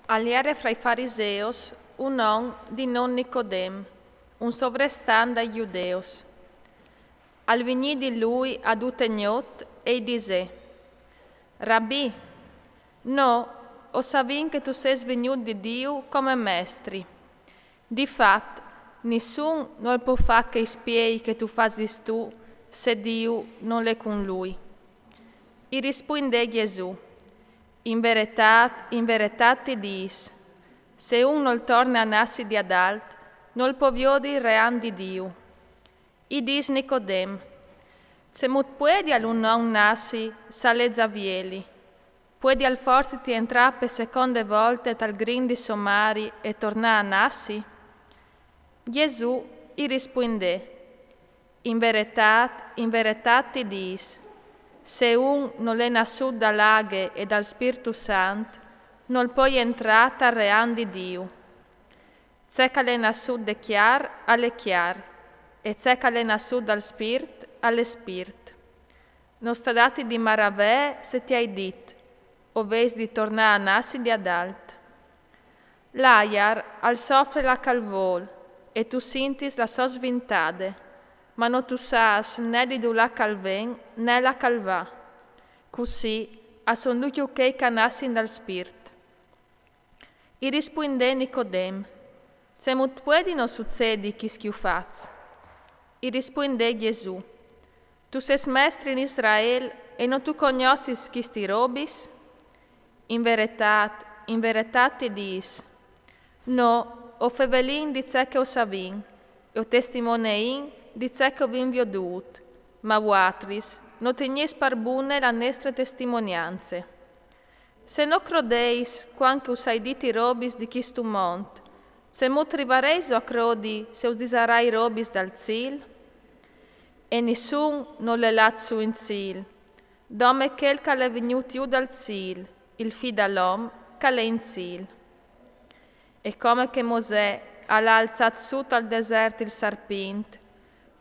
Aliere fra i fariseos un om di non Nicodem, un sovrestante ai giudeos. Al venì di lui ad utegnot e dise: Rabbi, no, o savin che tu sei venuto di Dio come mestri. Difatti, nessun non può fare che i spiei che tu fasi tu, se Dio non è con lui. E risponde Gesù: in verità ti dis, se uno torna a nassi di adalt, non può vedere il reino di Dio. E dis Nicodem: se mut puedi all'un non nassi, sale zavieli, puedi al forza ti entrare per seconde volte tal grindi somari e tornare a nassi? Gesù gli risponde: in verità ti dis, se un non è nasciuto dall'acqua e dal Spirito Santo, non può entrare al reino di Dio. Se che è nasciuto da chiar, alle chiar, e se che è nasciuto dal Spirito, alle Spirito. Non sta dati di maravè se ti hai detto, o ves di tornare a nassi di adalt. L'aiar al soffre la calvol, e tu sentis la sua svintade, ma non tu sas né di la calven né la calvà. Così a son lucio che canassin dal Spirito. E risponde Nicodem: se mut puedi non succedi chi schiu faz. E risponde Gesù: tu ses mestre in Israel e non tu conoscis chi sti robis? In verità ti dis, no, o fevelin di ce che o savin, e o testimonein di ce che o vin viodut, ma vuatris non tegnis par bune la nostre testimonianze. Se no crodeis quanche us hai diti robis di chistu mont, se mut rivareis o a crodi se us disarai robis dal zil? E nessun non le lat su in zil, dome quel che è venuto giù dal zil, il fi dall'om che è in zil. E come che Mosè ha alzato su dal deserto il serpente,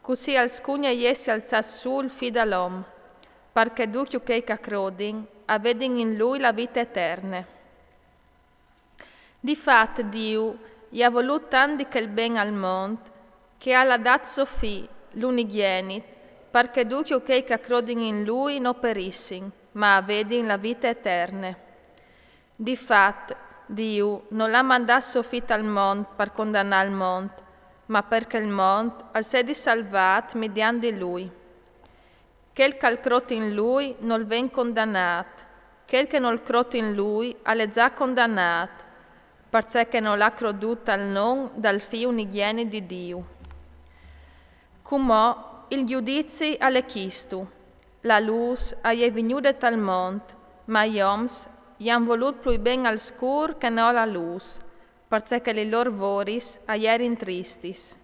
così al scugna essi alzato su il fi dall'om, perché tutti che crodin avvedin in lui la vita eterna. Difatti Dio gli ha voluto tanto che il ben al mondo, che ha dato suo fi, l'unigenit, perché tutti che crodin in lui non perissin, ma avvedin la vita eterna. Difatti Dio non l'ha mandato suo figlio al mondo per condannare il mondo, ma perché il mondo al sedi salvato mediante lui. Quel che crote in lui non ven condannato, quel che non crote in lui è già condannato, perché non l'ha creduto al nome dal Figlio unigenito di Dio. Come il giudizio è chisto, la luce è venuta dal mondo, ma gli uomini gli hanno voluto più bene al scuro che non alla luce, perché le loro voris erano tristis.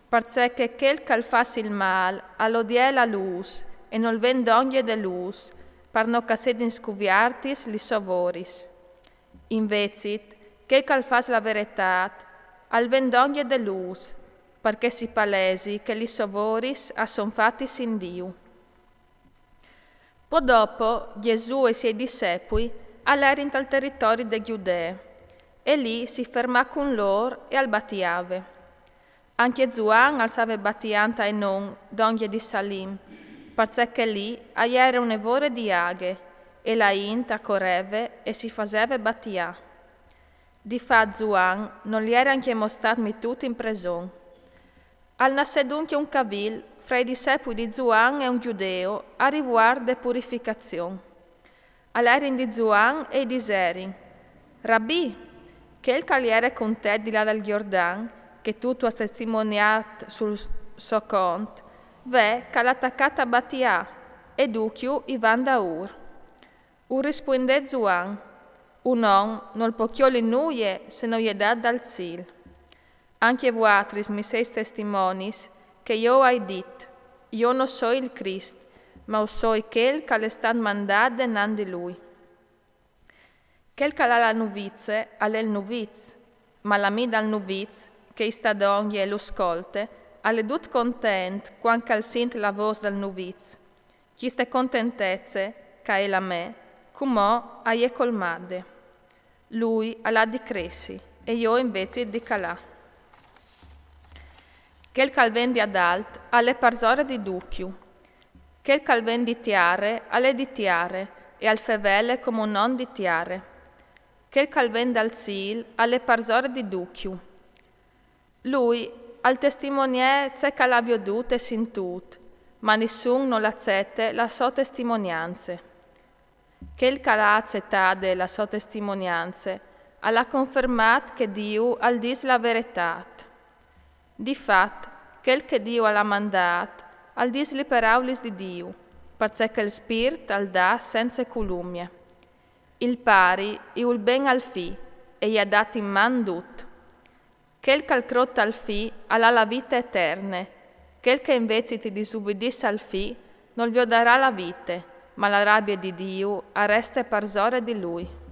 Perché quel che fa il male all'odie la luce e non ven d'ogni de luce, per non che sedin scuviartis li sue voris. Invece, quel che fa la verità al ven d'ogni de luce, perché si palesi che li sue voris son fattis in Dio. Poi dopo Gesù e i suoi discepoli all'erano al territorio dei Giudei, e lì si fermò con loro e al battiave. Anche Zuan alzava battianta e non d'ogni di Salim, perché lì era un evore di aghe, e la inta correve e si faceva battia. Difatti Zuan non gli era anche mostrati tutti in prigione. Al nasce dunque un cavil fra i discepoli di Zuan e un giudeo a riguardo de purificazione. All'erin di Zuan e diserin: Rabbi, quel che era con te di là dal Giordan, che tu hai testimoniato sul suo conto, ve che l'ha attaccata a Battia, e ducchio i van da Ur. Ur risponde Zuan: un uomo non può chioli nuie se non gli dà dal zil. Anche voatris mi seis testimonis che io hai dit, io non so il Cristo, ma so quel che le stan mandato denanzi di lui. Quel che ha la nuvizie, è il nuviz, ma la mi dal nuviz, che sta d'ogni e lo ascolte, è tut content quando al sint la voce del nuviz. Chi sta contentezze, che è la me, come è colmade. lui alla di cressi e io invece di calà. Quel calven di adalt alle parzore di ducchiu, quel calven di tiare alle di tiare e al fevele come un non di tiare, quel calven dal sil alle parzore di ducchiu. Lui al testimoniè se che l'ha veduto e sentut, ma nessun non l'accette la sua testimonianza. Quel che l'ha accettato la sua testimonianza, ha confermato che Dio al dis la verità. Di fatto, quel che Dio ha mandato, al dis le parole di Dio, perché il Spirito al dà senza columnie. Il pari e il ben al fi, e gli ha dato in man tutto. Quel che al crotta al fi ha la vita eterna, quel che invece ti disubbidisse al fi non gli darà la vita, ma la rabbia di Dio resta parzore di lui.